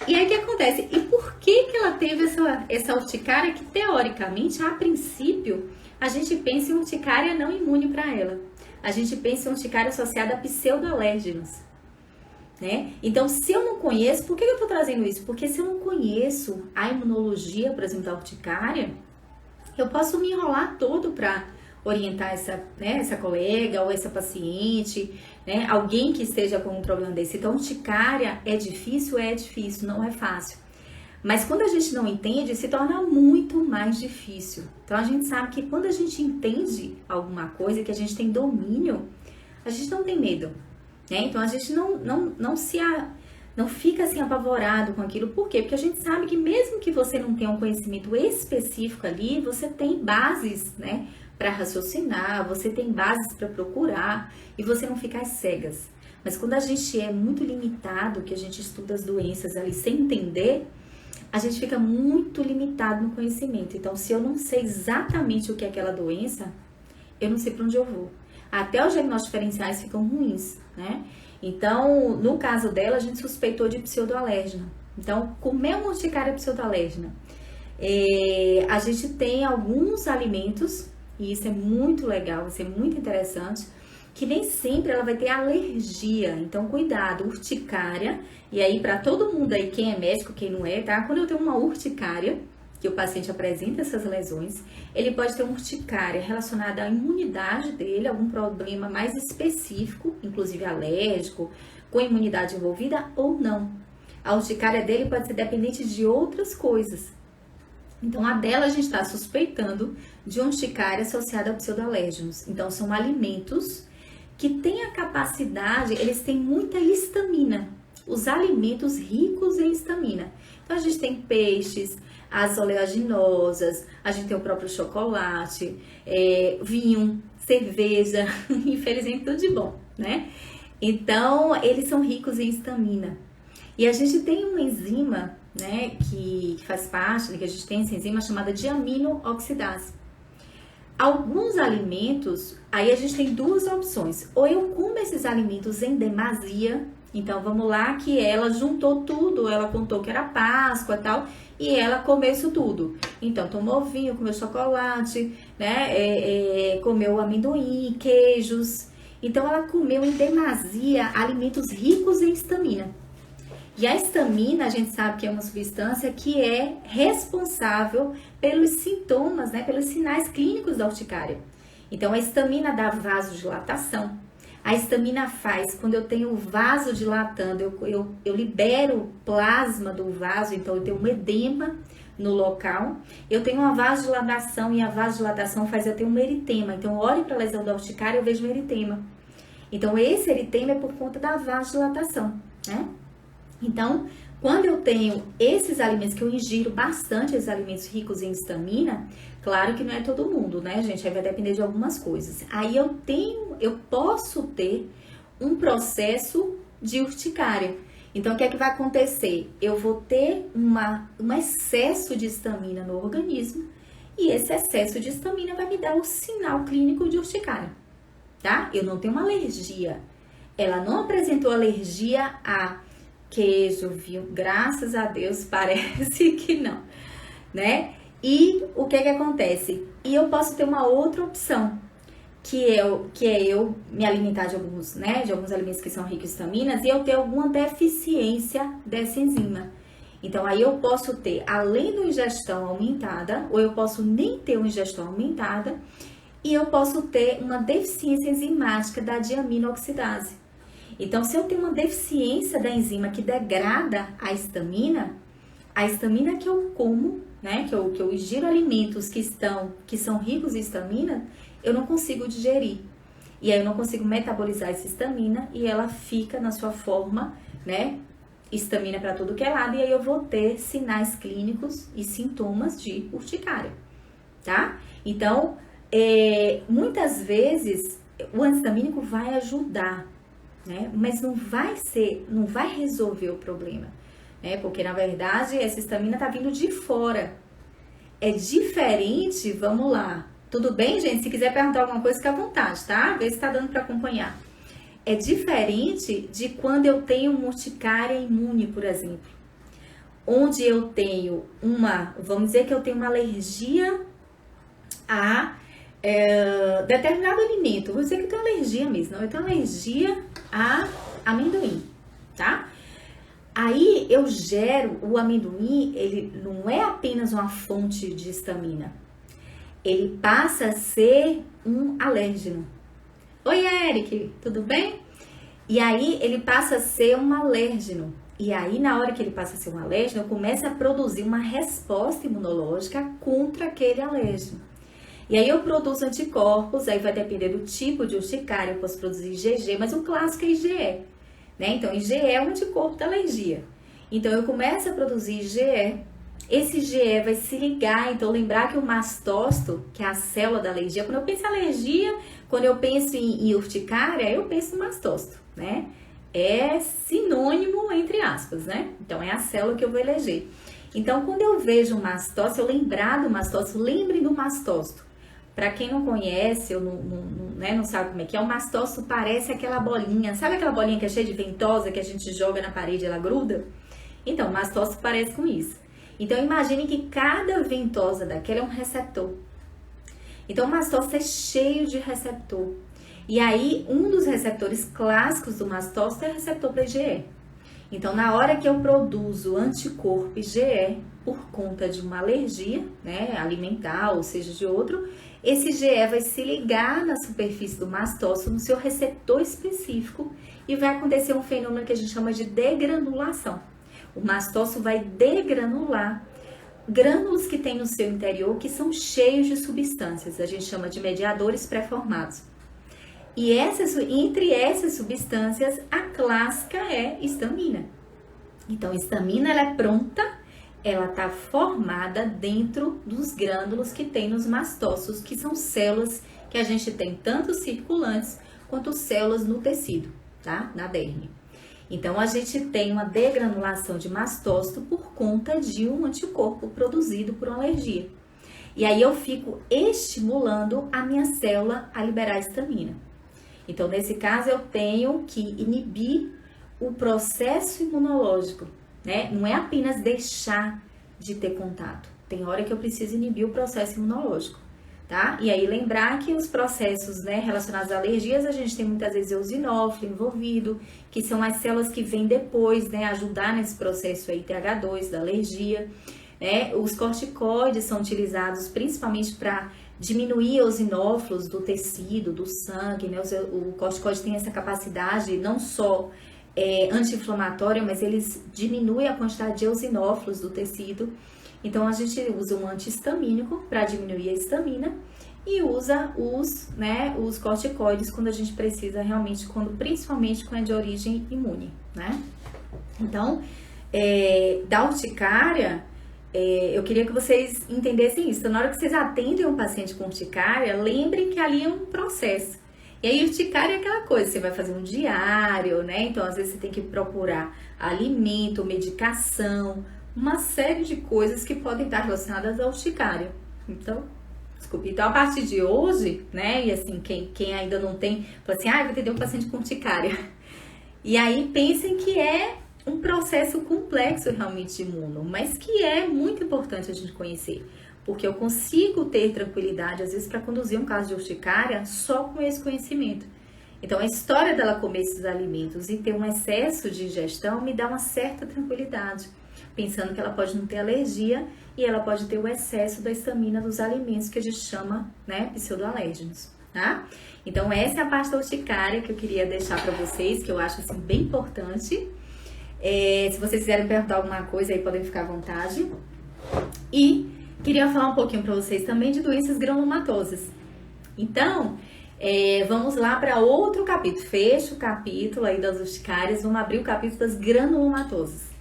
E aí o que acontece? E por que ela teve essa urticária que, teoricamente, a princípio, a gente pensa em urticária não imune para ela. A gente pensa em urticária associada a pseudoalérgenos, né? Então, se eu não conheço, por que eu tô trazendo isso? Porque se eu não conheço a imunologia, por exemplo, da urticária, eu posso me enrolar todo para orientar essa colega ou essa paciente, né? Alguém que esteja com um problema desse. Então, urticária é difícil, não é fácil. Mas quando a gente não entende, se torna muito mais difícil. Então, a gente sabe que quando a gente entende alguma coisa, que a gente tem domínio, a gente não tem medo, né? Então, a gente não fica assim apavorado com aquilo. Por quê? Porque a gente sabe que mesmo que você não tenha um conhecimento específico ali, você tem bases, né, para raciocinar, você tem bases para procurar e você não fica às cegas. Mas quando a gente é muito limitado, que a gente estuda as doenças ali sem entender, a gente fica muito limitado no conhecimento. Então, se eu não sei exatamente o que é aquela doença, eu não sei para onde eu vou. Até os diagnósticos diferenciais ficam ruins, né? Então, no caso dela, a gente suspeitou de pseudoalérgena. Então, comer uma urticária pseudoalérgena. A gente tem alguns alimentos, e isso é muito legal, isso é muito interessante, que nem sempre ela vai ter alergia. Então, cuidado, urticária. E aí, para todo mundo aí, quem é médico, quem não é, tá? Quando eu tenho uma urticária, que o paciente apresenta essas lesões, ele pode ter uma urticária relacionada à imunidade dele, algum problema mais específico, inclusive alérgico, com imunidade envolvida ou não. A urticária dele pode ser dependente de outras coisas. Então, a dela a gente está suspeitando de uma urticária associada a pseudoalérgenos. Então, são alimentos que têm a capacidade, eles têm muita histamina. Os alimentos ricos em histamina. Então, a gente tem peixes, as oleaginosas, a gente tem o próprio chocolate, vinho, cerveja, infelizmente tudo de bom, né? Então, eles são ricos em histamina. E a gente tem uma enzima, né, que faz parte, que a gente tem essa enzima chamada diamino-oxidase. Alguns alimentos, aí a gente tem duas opções. Ou eu como esses alimentos em demasia, então vamos lá que ela juntou tudo, ela contou que era Páscoa e tal, e ela comeu isso tudo. Então tomou vinho, comeu chocolate, né, comeu amendoim, queijos. Então ela comeu em demasia alimentos ricos em histamina. E a histamina, a gente sabe que é uma substância que é responsável pelos sintomas, né, pelos sinais clínicos da urticária. Então, a histamina dá vasodilatação. A histamina faz, quando eu tenho o vaso dilatando, eu libero plasma do vaso, então eu tenho um edema no local. Eu tenho uma vasodilatação e a vasodilatação faz eu ter um eritema. Então, eu olho para a lesão da urticária e eu vejo um eritema. Então, esse eritema é por conta da vasodilatação, né? Então, quando eu tenho esses alimentos que eu ingiro bastante, esses alimentos ricos em histamina, claro que não é todo mundo, né, gente? Aí vai depender de algumas coisas. Aí eu posso ter um processo de urticária. Então, o que é que vai acontecer? Eu vou ter um excesso de histamina no organismo e esse excesso de histamina vai me dar o sinal clínico de urticária, tá? Eu não tenho uma alergia. Ela não apresentou alergia a queijo, vinho, graças a Deus, parece que não, né? E o que acontece? E eu posso ter uma outra opção, que é eu me alimentar de alguns, né, de alguns alimentos que são ricos em estaminas e eu ter alguma deficiência dessa enzima. Então, aí eu posso ter, além da ingestão aumentada, ou eu posso nem ter uma ingestão aumentada, e eu posso ter uma deficiência enzimática da diaminoxidase. Então, se eu tenho uma deficiência da enzima que degrada a estamina que eu como, né, que eu ingiro alimentos que são ricos em estamina, eu não consigo digerir. E aí eu não consigo metabolizar essa estamina e ela fica na sua forma, né, estamina para tudo que é lado, e aí eu vou ter sinais clínicos e sintomas de urticária, tá? Então, muitas vezes o antistamínico vai ajudar, né? Mas não vai resolver o problema, né? Porque na verdade essa histamina tá vindo de fora. É diferente, vamos lá. Tudo bem, gente? Se quiser perguntar alguma coisa, fica à vontade, tá? Vê se tá dando para acompanhar. É diferente de quando eu tenho uma urticária imune, por exemplo. Onde eu tenho vamos dizer que eu tenho uma alergia a determinado alimento. Vou dizer que eu tenho alergia mesmo, não, eu tenho alergia a amendoim, tá? Aí eu gero, o amendoim, ele não é apenas uma fonte de histamina, ele passa a ser um alérgeno. Oi, Eric, tudo bem? E aí ele passa a ser um alérgeno. E aí na hora que ele passa a ser um alérgeno, eu começo a produzir uma resposta imunológica contra aquele alérgeno. E aí eu produzo anticorpos, aí vai depender do tipo de urticária, eu posso produzir IgG, mas o clássico é IgE, né? Então IgE é o anticorpo da alergia. Então eu começo a produzir IgE, esse IgE vai se ligar, então lembrar que o mastócito, que é a célula da alergia, quando eu penso em alergia, quando eu penso em urticária, eu penso no mastócito, né? É sinônimo entre aspas, né? Então é a célula que eu vou eleger. Então quando eu vejo o mastócito, eu lembrar do mastócito, lembre do mastócito. Para quem não conhece ou não sabe como é que é, o mastócito parece aquela bolinha, sabe aquela bolinha que é cheia de ventosa que a gente joga na parede e ela gruda? Então, o mastócito parece com isso. Então, imagine que cada ventosa daquela é um receptor. Então, o mastócito é cheio de receptor. E aí, um dos receptores clássicos do mastócito é o receptor para IgE. Então, na hora que eu produzo anticorpo IgE por conta de uma alergia, né, alimentar ou seja de outro, esse IgE vai se ligar na superfície do mastócito, no seu receptor específico, e vai acontecer um fenômeno que a gente chama de degranulação. O mastócito vai degranular grânulos que tem no seu interior que são cheios de substâncias, a gente chama de mediadores pré-formados. E entre essas substâncias, a clássica é histamina. Então, histamina ela é pronta, ela está formada dentro dos grânulos que tem nos mastócitos, que são células que a gente tem tanto circulantes quanto células no tecido, tá? Na derme. Então, a gente tem uma degranulação de mastócito por conta de um anticorpo produzido por uma alergia. E aí eu fico estimulando a minha célula a liberar histamina. Então, nesse caso, eu tenho que inibir o processo imunológico, né? Não é apenas deixar de ter contato. Tem hora que eu preciso inibir o processo imunológico, tá? E aí, lembrar que os processos, né, relacionados a alergias, a gente tem muitas vezes eosinófilo envolvido, que são as células que vêm depois, né, ajudar nesse processo aí, TH2 da alergia, né? Os corticoides são utilizados principalmente para diminuir eosinófilos do tecido, do sangue, né? O corticoide tem essa capacidade não só anti-inflamatória, mas eles diminuem a quantidade de eosinófilos do tecido. Então, a gente usa um antihistamínico para diminuir a histamina e usa os corticoides quando a gente precisa realmente, principalmente quando é de origem imune, né? Então, da urticária, eu queria que vocês entendessem isso. Então, na hora que vocês atendem um paciente com urticária, lembrem que ali é um processo. E aí, urticária é aquela coisa, você vai fazer um diário, né? Então, às vezes, você tem que procurar alimento, medicação, uma série de coisas que podem estar relacionadas à urticária. Então, desculpe. Então, a partir de hoje, né? E assim, quem ainda não tem, fala assim, vou atender um paciente com urticária. E aí, pensem que é um processo complexo realmente imuno, mas que é muito importante a gente conhecer. Porque eu consigo ter tranquilidade, às vezes, para conduzir um caso de urticária só com esse conhecimento. Então, a história dela comer esses alimentos e ter um excesso de ingestão me dá uma certa tranquilidade, pensando que ela pode não ter alergia e ela pode ter o excesso da histamina dos alimentos que a gente chama, né, pseudoalérgenos, tá? Então, essa é a parte da urticária que eu queria deixar para vocês, que eu acho, assim, bem importante. Se vocês quiserem perguntar alguma coisa aí, podem ficar à vontade. E queria falar um pouquinho para vocês também de doenças granulomatosas. Então, vamos lá para outro capítulo. Fecha o capítulo aí das urticárias, vamos abrir o capítulo das granulomatosas.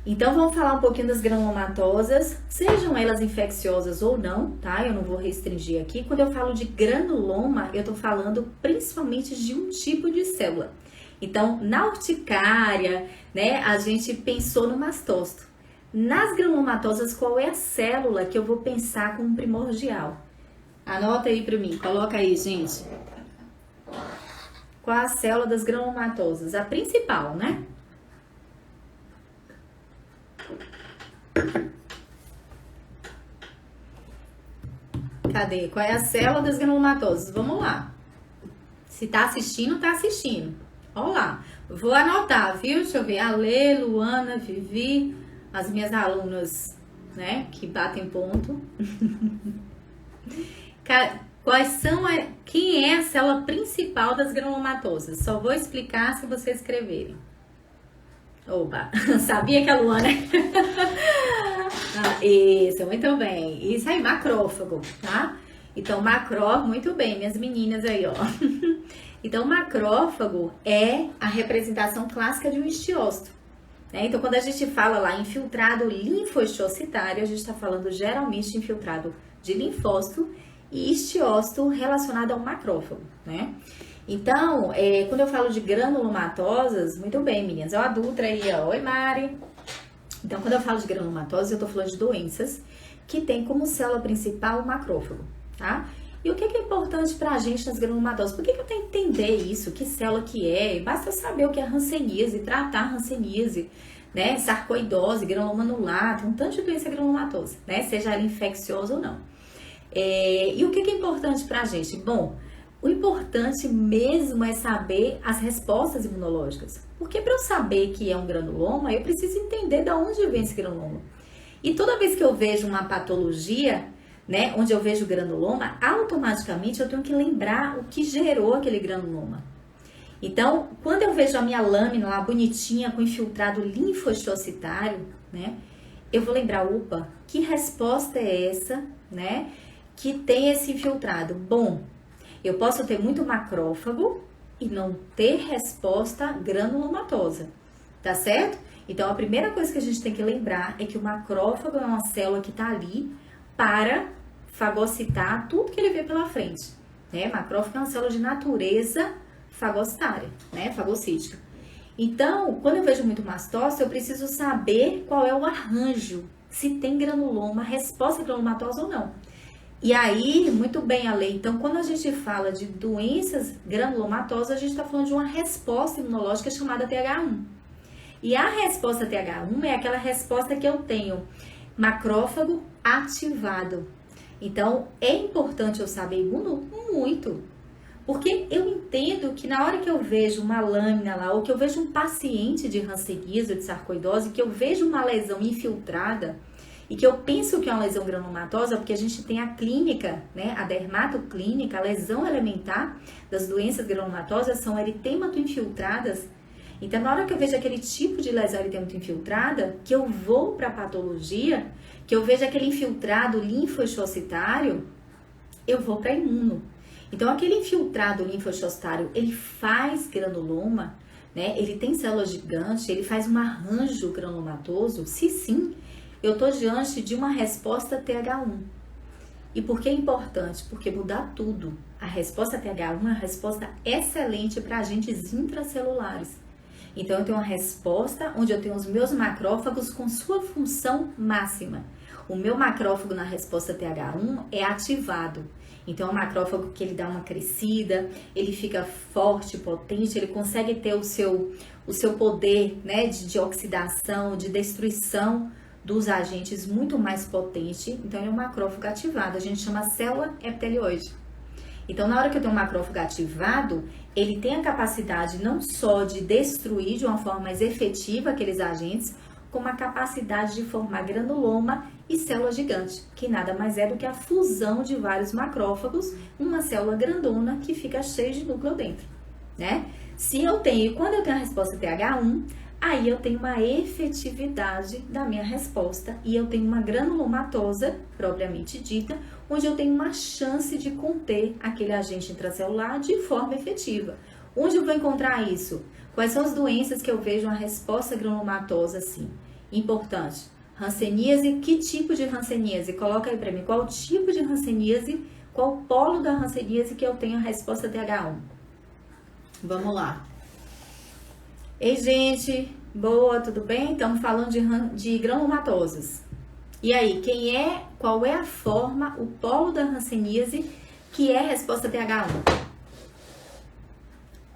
Então, vamos falar um pouquinho das granulomatosas, sejam elas infecciosas ou não, tá? Eu não vou restringir aqui. Quando eu falo de granuloma, eu tô falando principalmente de um tipo de célula. Então, na urticária, né, a gente pensou no mastócito. Nas granulomatosas, qual é a célula que eu vou pensar como primordial? Anota aí pra mim, coloca aí, gente. Qual a célula das granulomatosas? A principal, né? Cadê? Qual é a célula das granulomatosas? Vamos lá. Se tá assistindo, tá assistindo. Olha lá. Vou anotar, viu? Deixa eu ver. Ale, Luana, Vivi, as minhas alunas, né? Que batem ponto. Quais são quem é a célula principal das granulomatosas? Só vou explicar se vocês escreverem. Oba, sabia que a Luana... Isso, muito bem. Isso aí, macrófago, tá? Então, macrófago, muito bem, minhas meninas aí, ó. Então, macrófago é a representação clássica de um estiócito, né? Então, quando a gente fala lá infiltrado linfoestiocitário, a gente está falando geralmente de infiltrado de linfócito e estiócito relacionado ao macrófago, né? Então, quando eu falo de granulomatosas, muito bem, meninas, ó, a Dutra aí, ó, oi Mari. Então, quando eu falo de granulomatosas, eu tô falando de doenças que tem como célula principal o macrófago, tá? E o que é importante pra gente nas granulomatosas? Por que eu tenho que entender isso? Que célula que é? Basta saber o que é hanseníase, tratar hanseníase, né? Sarcoidose, granuloma anular, tem um tanto de doença granulomatosa, né? Seja ela infecciosa ou não. E o que é importante pra gente? Bom, o importante mesmo é saber as respostas imunológicas. Porque para eu saber que é um granuloma, eu preciso entender de onde vem esse granuloma. E toda vez que eu vejo uma patologia, né, onde eu vejo granuloma, automaticamente eu tenho que lembrar o que gerou aquele granuloma. Então, quando eu vejo a minha lâmina lá bonitinha com infiltrado linfoestiocitário, né, eu vou lembrar, opa, que resposta é essa, né, que tem esse infiltrado? Bom, eu posso ter muito macrófago e não ter resposta granulomatosa, tá certo? Então, a primeira coisa que a gente tem que lembrar é que o macrófago é uma célula que tá ali para fagocitar tudo que ele vê pela frente, né? Macrófago é uma célula de natureza fagocitária, né? Fagocítica. Então, quando eu vejo muito mastócito, eu preciso saber qual é o arranjo, se tem granuloma, resposta granulomatosa ou não. E aí, muito bem, Ale, então quando a gente fala de doenças granulomatosas, a gente está falando de uma resposta imunológica chamada TH1. E a resposta TH1 é aquela resposta que eu tenho macrófago ativado. Então, é importante eu saber imuno muito, porque eu entendo que na hora que eu vejo uma lâmina lá, ou que eu vejo um paciente de hanseníase ou de sarcoidose, que eu vejo uma lesão infiltrada, e que eu penso que é uma lesão granulomatosa, porque a gente tem a clínica, né, a dermatoclínica, a lesão elementar das doenças granulomatosas são eritemato-infiltradas. Então, na hora que eu vejo aquele tipo de lesão eritemato-infiltrada, que eu vou para a patologia, que eu vejo aquele infiltrado linfoestiocitário, eu vou para imuno. Então, aquele infiltrado linfoestiocitário, ele faz granuloma, né, ele tem célula gigante, ele faz um arranjo granulomatoso, se sim, eu estou diante de uma resposta TH1. E por que é importante? Porque muda tudo. A resposta TH1 é uma resposta excelente para agentes intracelulares. Então, eu tenho uma resposta onde eu tenho os meus macrófagos com sua função máxima. O meu macrófago na resposta TH1 é ativado. Então, é um macrófago que ele dá uma crescida, ele fica forte, potente, ele consegue ter o seu poder, né, de oxidação, de destruição dos agentes muito mais potente, então ele é um macrófago ativado, a gente chama célula epitelioide. Então, na hora que eu tenho um macrófago ativado, ele tem a capacidade não só de destruir de uma forma mais efetiva aqueles agentes, como a capacidade de formar granuloma e célula gigante, que nada mais é do que a fusão de vários macrófagos, uma célula grandona que fica cheia de núcleo dentro, né? Quando eu tenho a resposta TH1, aí eu tenho uma efetividade da minha resposta e eu tenho uma granulomatosa, propriamente dita, onde eu tenho uma chance de conter aquele agente intracelular de forma efetiva. Onde eu vou encontrar isso? Quais são as doenças que eu vejo uma resposta granulomatosa assim? Importante. Hanseníase, que tipo de hanseníase? Coloca aí pra mim, qual tipo de hanseníase, qual polo da hanseníase que eu tenho a resposta TH1? Vamos lá. Ei, gente, boa, tudo bem? Estamos falando de granulomatosas. E aí, qual é a forma, o polo da hanseníase que é a resposta TH1?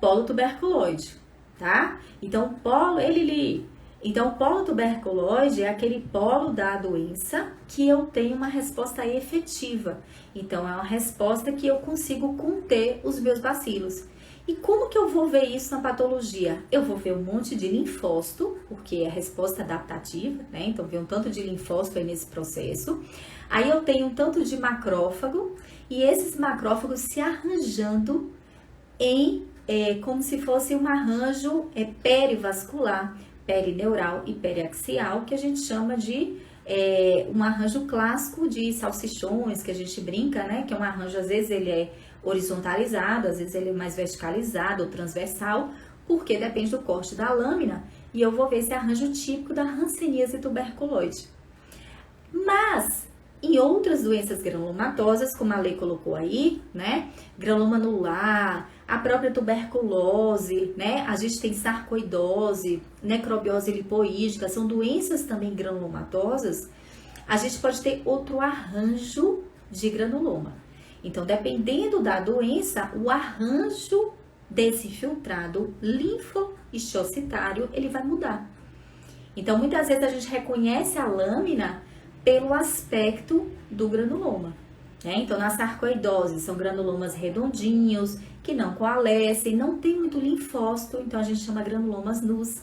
Polo tuberculoide, tá? Então, o polo tuberculoide é aquele polo da doença que eu tenho uma resposta efetiva. Então, é uma resposta que eu consigo conter os meus bacilos. E como que eu vou ver isso na patologia? Eu vou ver um monte de linfócito, porque é a resposta adaptativa, né? Então, ver um tanto de linfócito aí nesse processo. Aí eu tenho um tanto de macrófago, e esses macrófagos se arranjando como se fosse um arranjo perivascular, perineural e periaxial, que a gente chama de um arranjo clássico de salsichões, que a gente brinca, né? Que é um arranjo, às vezes ele é horizontalizado, às vezes ele é mais verticalizado ou transversal, porque depende do corte da lâmina, e eu vou ver esse arranjo típico da hanseníase tuberculoide. Mas, em outras doenças granulomatosas, como a lei colocou aí, né, granuloma anular, a própria tuberculose, né, a gente tem sarcoidose, necrobiose lipoídica, são doenças também granulomatosas, a gente pode ter outro arranjo de granuloma. Então, dependendo da doença, o arranjo desse filtrado linfohistocitário, ele vai mudar. Então, muitas vezes a gente reconhece a lâmina pelo aspecto do granuloma, né? Então, na sarcoidose, são granulomas redondinhos, que não coalescem, não tem muito linfócito, então a gente chama granulomas nus.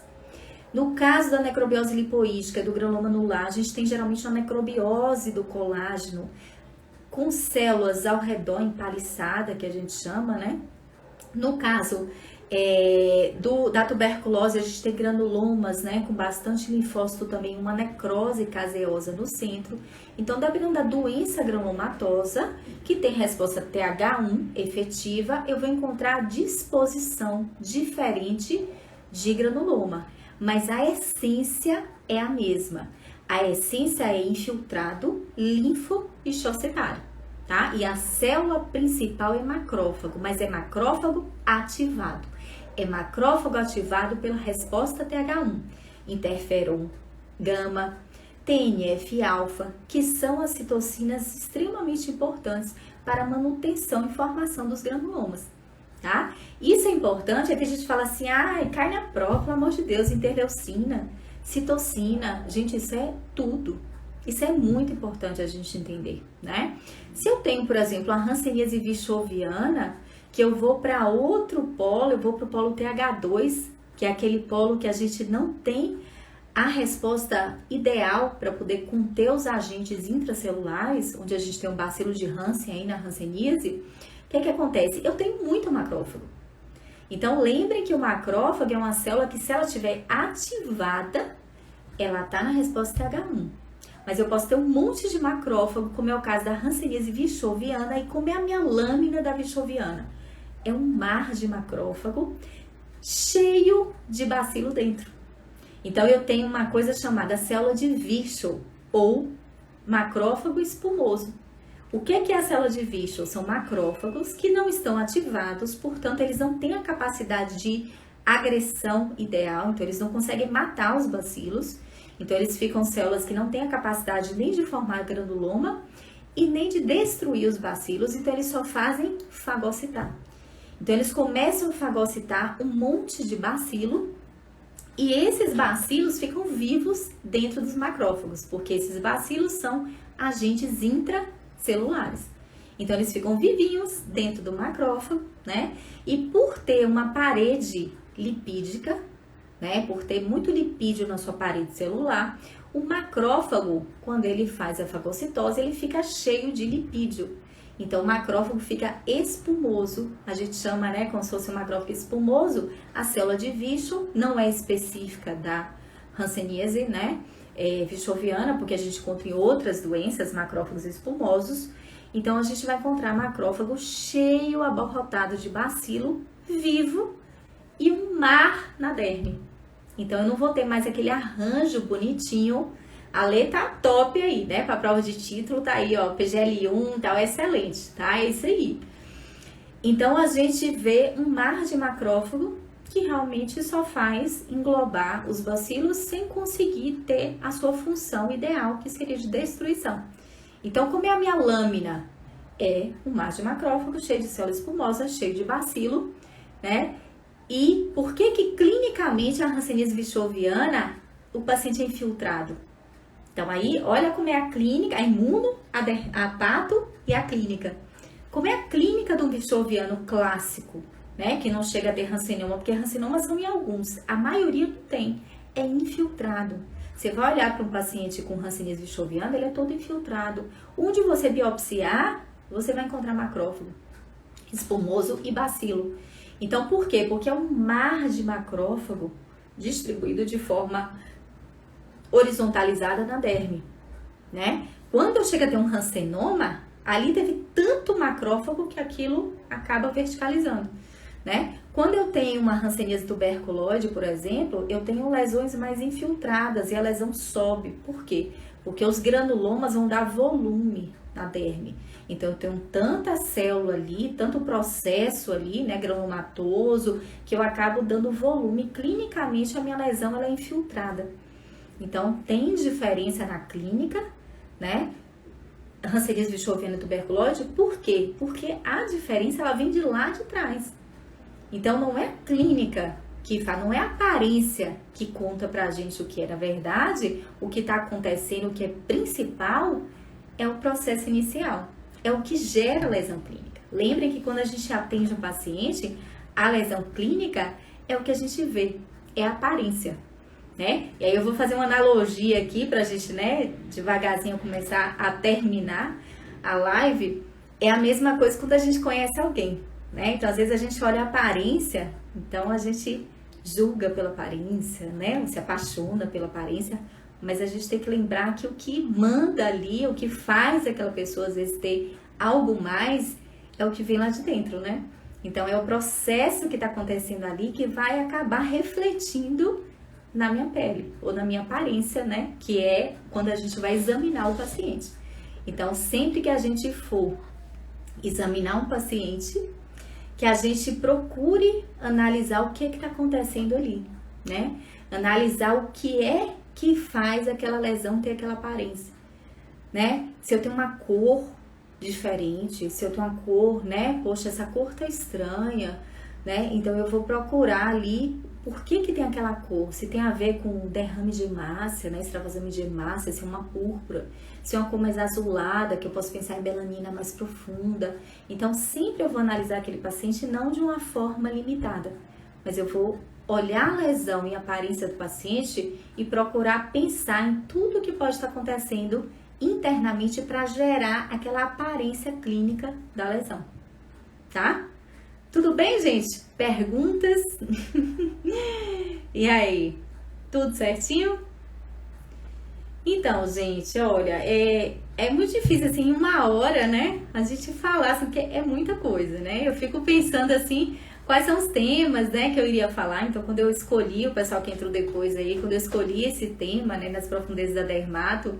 No caso da necrobiose lipoídica, do granuloma anular, a gente tem geralmente uma necrobiose do colágeno, com células ao redor empaliçada, que a gente chama, né? No caso da tuberculose, a gente tem granulomas, né? Com bastante linfócito também, uma necrose caseosa no centro. Então, dependendo da doença granulomatosa, que tem resposta TH1 efetiva, eu vou encontrar a disposição diferente de granuloma. Mas a essência é a mesma. A essência é infiltrado linfohistocitário, tá? E a célula principal é macrófago, mas é macrófago ativado. É macrófago ativado pela resposta TH1, interferon gama, TNF-alfa, que são as citocinas extremamente importantes para a manutenção e formação dos granulomas, tá? Isso é importante, é que a gente fala assim, cai na prova, pelo amor de Deus, interleucina, citocina, gente, isso é tudo. Isso é muito importante a gente entender, né? Se eu tenho, por exemplo, a hanseníase vichoviana, que eu vou para outro polo, eu vou para o polo TH2, que é aquele polo que a gente não tem a resposta ideal para poder conter os agentes intracelulares, onde a gente tem um bacilo de Hansen aí na hanseníase, o que acontece? Eu tenho muito macrófago. Então, lembrem que o macrófago é uma célula que, se ela estiver ativada, ela está na resposta TH1. Mas eu posso ter um monte de macrófago, como é o caso da hanseníase vichoviana, e como é a minha lâmina da vichoviana. É um mar de macrófago cheio de bacilo dentro. Então, eu tenho uma coisa chamada célula de Virchow, ou macrófago espumoso. O que é a célula de Virchow? São macrófagos que não estão ativados, portanto, eles não têm a capacidade de agressão ideal, então eles não conseguem matar os bacilos, então eles ficam células que não têm a capacidade nem de formar granuloma e nem de destruir os bacilos, então eles só fazem fagocitar. Então eles começam a fagocitar um monte de bacilo E esses bacilos ficam vivos dentro dos macrófagos, porque esses bacilos são agentes intracelulares. Então, eles ficam vivinhos dentro do macrófago, né? E por ter uma parede lipídica, né? Por ter muito lipídio na sua parede celular, o macrófago, quando ele faz a fagocitose, ele fica cheio de lipídio. Então, o macrófago fica espumoso, a gente chama, né, como se fosse um macrófago espumoso. A célula de Vishov não é específica da hanseníase, né, vichoviana, porque a gente encontra em outras doenças macrófagos espumosos. Então, a gente vai encontrar macrófago cheio, abarrotado de bacilo, vivo, e um mar na derme. Então, eu não vou ter mais aquele arranjo bonitinho. A Lê tá top aí, né? Pra prova de título, tá aí, ó, PGL1, tal, excelente, tá? É isso aí. Então, a gente vê um mar de macrófago que realmente só faz englobar os bacilos sem conseguir ter a sua função ideal, que seria de destruição. Então, como é a minha lâmina? É um mar de macrófago cheio de célula espumosa, cheio de bacilo, né? E por que que clinicamente a hanseníase vichoviana, o paciente é infiltrado? Então aí, olha como é a clínica, a imuno, a pato e a clínica. Como é a clínica do vichoviano clássico, né? Que não chega a ter hanseníoma, porque hanseniomas são em alguns, a maioria não tem, é infiltrado. Você vai olhar para um paciente com hanseníase vichoviana, ele é todo infiltrado. Onde você biopsiar, você vai encontrar macrófago, espumoso e bacilo. Então, por quê? Porque é um mar de macrófago distribuído de forma horizontalizada na derme, né? Quando eu chego a ter um hansenoma, ali teve tanto macrófago que aquilo acaba verticalizando, né? Quando eu tenho uma hanseníase tuberculoide, por exemplo, eu tenho lesões mais infiltradas e a lesão sobe. Por quê? Porque os granulomas vão dar volume na derme. Então, eu tenho tanta célula ali, tanto processo ali, né, granulomatoso, que eu acabo dando volume. Clinicamente, a minha lesão ela é infiltrada. Então, tem diferença na clínica, né? Hanseníase vichoviana e tuberculose, por quê? Porque a diferença, ela vem de lá de trás. Então, não é a clínica que faz, não é a aparência que conta pra gente o que é. Na verdade, o que tá acontecendo, o que é principal, é o processo inicial. É o que gera a lesão clínica. Lembrem que quando a gente atende um paciente, a lesão clínica é o que a gente vê, é a aparência, né? E aí eu vou fazer uma analogia aqui pra gente, né, devagarzinho começar a terminar a live. É a mesma coisa quando a gente conhece alguém, né? Então, às vezes a gente olha a aparência, então a gente julga pela aparência, né? Se apaixona pela aparência, mas a gente tem que lembrar que o que manda ali, o que faz aquela pessoa às vezes ter algo mais, é o que vem lá de dentro, né? Então, é o processo que está acontecendo ali que vai acabar refletindo na minha pele ou na minha aparência, né? Que é quando a gente vai examinar o paciente. Então, sempre que a gente for examinar um paciente, que a gente procure analisar o que está acontecendo ali, né? Analisar o que é que faz aquela lesão ter aquela aparência, né? Se eu tenho uma cor diferente, se eu tenho uma cor, né? Poxa, essa cor tá estranha, né? Então eu vou procurar ali por que tem aquela cor, se tem a ver com derrame de hemácia, né? Extravasame de hemácia, se é uma púrpura, se é uma cor mais azulada, que eu posso pensar em melanina mais profunda. Então sempre eu vou analisar aquele paciente não de uma forma limitada, mas eu vou olhar a lesão e a aparência do paciente e procurar pensar em tudo que pode estar acontecendo internamente para gerar aquela aparência clínica da lesão, tá? Tudo bem, gente? Perguntas? E aí? Tudo certinho? Então, gente, olha, é muito difícil, assim, em uma hora, né, a gente falar, assim, porque é muita coisa, né? Eu fico pensando, assim, quais são os temas, né, que eu iria falar. Então, quando eu escolhi, o pessoal que entrou depois aí, quando eu escolhi esse tema, né, nas profundezas da dermato,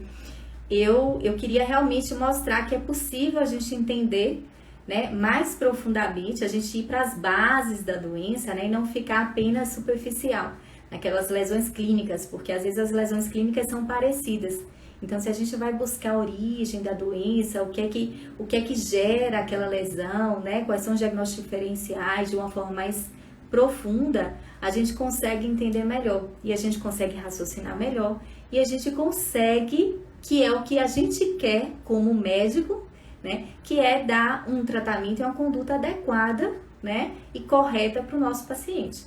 eu queria realmente mostrar que é possível a gente entender, né, mais profundamente, a gente ir para as bases da doença, né, e não ficar apenas superficial, naquelas lesões clínicas, porque às vezes as lesões clínicas são parecidas. Então, se a gente vai buscar a origem da doença, o que é que gera aquela lesão, né, quais são os diagnósticos diferenciais de uma forma mais profunda, a gente consegue entender melhor e a gente consegue raciocinar melhor e a gente consegue, que é o que a gente quer como médico, né? Que é dar um tratamento e uma conduta adequada, né? E correta para o nosso paciente.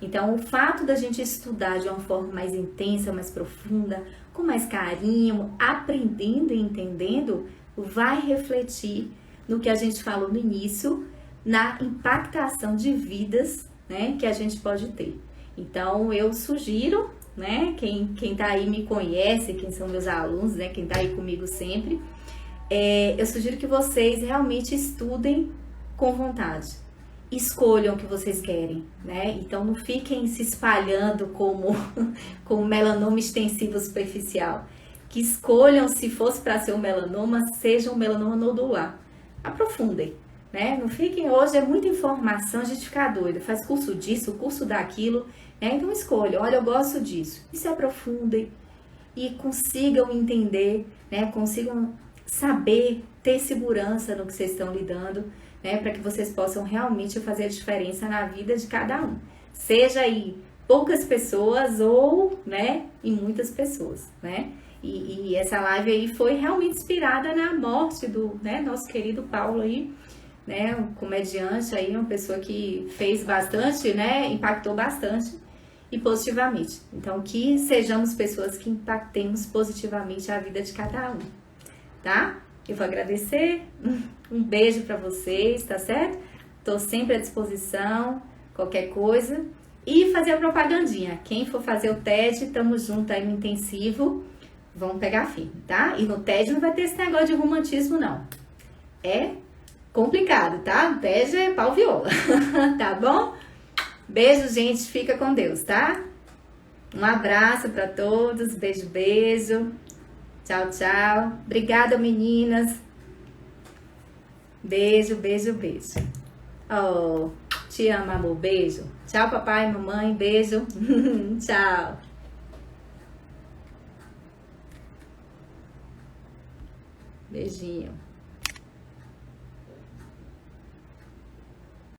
Então, o fato da gente estudar de uma forma mais intensa, mais profunda, com mais carinho, aprendendo e entendendo, vai refletir no que a gente falou no início, na impactação de vidas, né, que a gente pode ter. Então, eu sugiro, né, quem tá aí me conhece, quem são meus alunos, né, quem tá aí comigo sempre, eu sugiro que vocês realmente estudem com vontade. Escolham o que vocês querem, né? Então não fiquem se espalhando como melanoma extensivo superficial. Que escolham, se fosse para ser um melanoma, seja um melanoma nodular. Aprofundem, né? Não fiquem, hoje é muita informação, a gente fica doida, faz curso disso, curso daquilo, né? Então escolham, olha, eu gosto disso. E se aprofundem e consigam entender, né? Consigam saber, ter segurança no que vocês estão lidando, né, para que vocês possam realmente fazer a diferença na vida de cada um. Seja aí poucas pessoas ou, né, em muitas pessoas, né? E essa live aí foi realmente inspirada na morte do, né, nosso querido Paulo aí, né, um comediante aí, uma pessoa que fez bastante, né, impactou bastante e positivamente. Então, que sejamos pessoas que impactemos positivamente a vida de cada um, tá? Eu vou agradecer, um beijo para vocês, tá certo? Tô sempre à disposição, qualquer coisa. E fazer a propagandinha. Quem for fazer o TED, tamo junto aí no intensivo. Vamos pegar firme, tá? E no TED não vai ter esse negócio de romantismo, não. É complicado, tá? O TED é pau viola, tá bom? Beijo, gente. Fica com Deus, tá? Um abraço para todos. Beijo, beijo. Tchau, tchau. Obrigada, meninas. Beijo, beijo, beijo. Oh, te amo, amor. Beijo. Tchau, papai e mamãe. Beijo. Tchau. Beijinho.